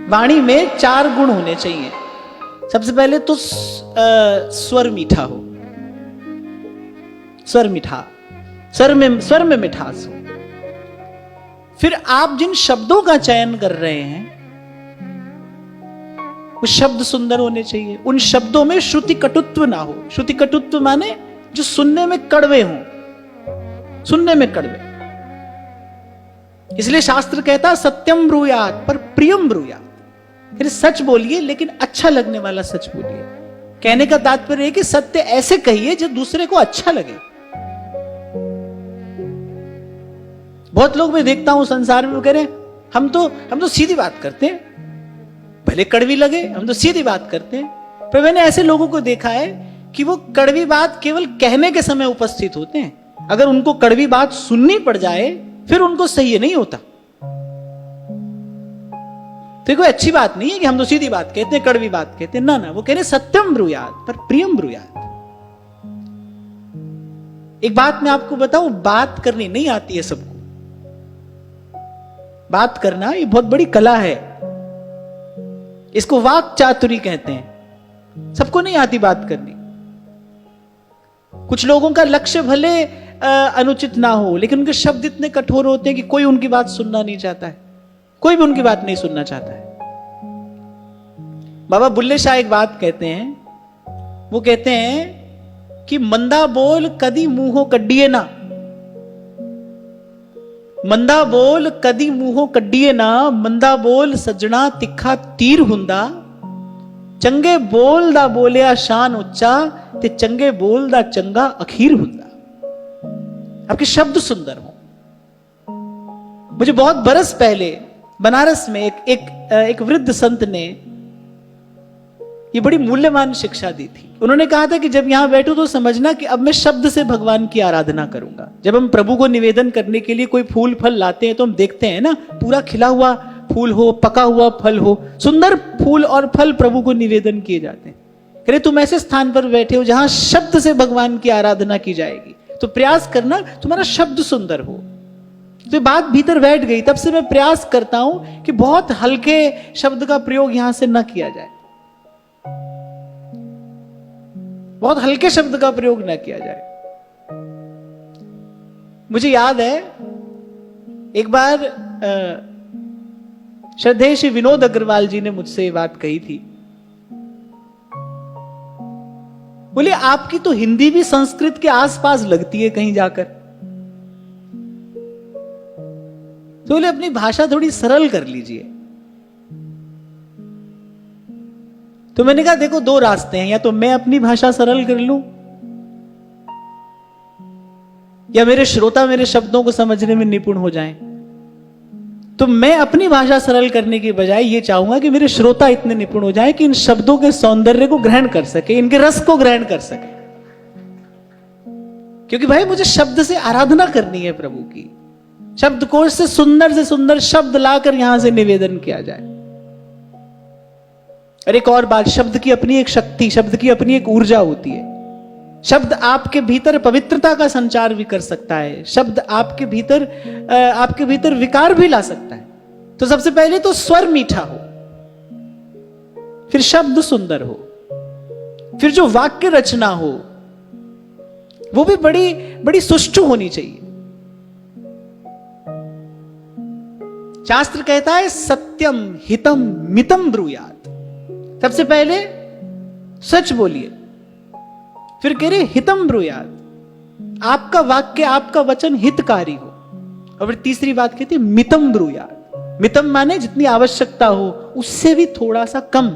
वाणी में 4 गुण होने चाहिए। सबसे पहले तो स्वर मीठा हो, स्वर मीठा, स्वर में मिठास हो। फिर आप जिन शब्दों का चयन कर रहे हैं वो शब्द सुंदर होने चाहिए। उन शब्दों में श्रुति कटुत्व ना हो। श्रुति कटुत्व माने जो सुनने में कड़वे हों, सुनने में कड़वे। इसलिए शास्त्र कहता है सत्यम ब्रूयात पर प्रियम ब्रूयात। फिर सच बोलिए लेकिन अच्छा लगने वाला सच बोलिए। कहने का तात्पर्य है कि सत्य ऐसे कहिए जो दूसरे को अच्छा लगे। बहुत लोग मैं देखता हूं संसार में, वो कह रहे हैं हम तो सीधी बात करते हैं, भले कड़वी लगे, हम तो सीधी बात करते हैं। पर मैंने ऐसे लोगों को देखा है कि वो कड़वी बात केवल कहने के समय उपस्थित होते हैं। अगर उनको कड़वी बात सुननी पड़ जाए फिर उनको सही नहीं होता। तो कोई अच्छी बात नहीं है कि हम तो सीधी बात कहते हैं, कड़वी बात कहते हैं। ना ना, वो कह रहे सत्यम ब्रूयात पर प्रियम ब्रूयात। एक बात मैं आपको बताऊं, बात करनी नहीं आती है सबको। बात करना ये बहुत बड़ी कला है, इसको वाक चातुरी कहते हैं। सबको नहीं आती बात करनी। कुछ लोगों का लक्ष्य भले अनुचित ना हो, लेकिन उनके शब्द इतने कठोर होते हैं कि कोई उनकी बात सुनना नहीं चाहता है, कोई भी उनकी बात नहीं सुनना चाहता है। बाबा बुल्ले शाह एक बात कहते हैं, वो कहते हैं कि मंदा बोल कदी मुंहो कड्डिए ना, मंदा बोल कदी मुंहो कड्डिए ना, मंदा बोल सजना तिखा तीर हुंदा, चंगे बोल दा बोलिया शान उच्चा, ते चंगे बोल दा चंगा अखीर हुंदा। आपके शब्द सुंदर हो। मुझे बहुत बरस पहले बनारस में एक वृद्ध संत ने ये बड़ी मूल्यवान शिक्षा दी थी। उन्होंने कहा था कि जब यहां बैठो तो समझना कि अब मैं शब्द से भगवान की आराधना करूंगा। जब हम प्रभु को निवेदन करने के लिए कोई फूल फल लाते हैं तो हम देखते हैं ना, पूरा खिला हुआ फूल हो, पका हुआ फल हो, सुंदर फूल और फल प्रभु को निवेदन किए जाते हैं। अरे तुम ऐसे स्थान पर बैठे हो जहां शब्द से भगवान की आराधना की जाएगी, तो प्रयास करना तुम्हारा शब्द सुंदर हो। तो बात भीतर बैठ गई। तब से मैं प्रयास करता हूं कि बहुत हल्के शब्द का प्रयोग यहां से न किया जाए, बहुत हल्के शब्द का प्रयोग न किया जाए। मुझे याद है एक बार श्रद्धेय श्री विनोद अग्रवाल जी ने मुझसे ये बात कही थी। बोले आपकी तो हिंदी भी संस्कृत के आसपास लगती है कहीं जाकर, तो बोले अपनी भाषा थोड़ी सरल कर लीजिए। तो मैंने कहा देखो 2 रास्ते हैं, या तो मैं अपनी भाषा सरल कर लूं या मेरे श्रोता मेरे शब्दों को समझने में निपुण हो जाएं। तो मैं अपनी भाषा सरल करने की बजाय ये चाहूंगा कि मेरे श्रोता इतने निपुण हो जाएं कि इन शब्दों के सौंदर्य को ग्रहण कर सके, इनके रस को ग्रहण कर सके। क्योंकि भाई मुझे शब्द से आराधना करनी है प्रभु की। शब्दकोश से सुंदर शब्द लाकर यहां से निवेदन किया जाए। और एक और बात, शब्द की अपनी एक शक्ति, शब्द की अपनी एक ऊर्जा होती है। शब्द आपके भीतर पवित्रता का संचार भी कर सकता है। शब्द आपके भीतर विकार भी ला सकता है। तो सबसे पहले तो स्वर मीठा हो, फिर शब्द सुंदर हो, फिर जो वाक्य रचना हो वो भी बड़ी बड़ी सुष्ठु होनी चाहिए। शास्त्र कहता है सत्यम हितम मितम ब्रूयात। सबसे पहले सच बोलिए, फिर कह रहे हितम ब्रूयात, आपका वाक्य आपका वचन हितकारी हो। और फिर तीसरी बात कहती है मितम ब्रूयात। मितम माने जितनी आवश्यकता हो उससे भी थोड़ा सा कम।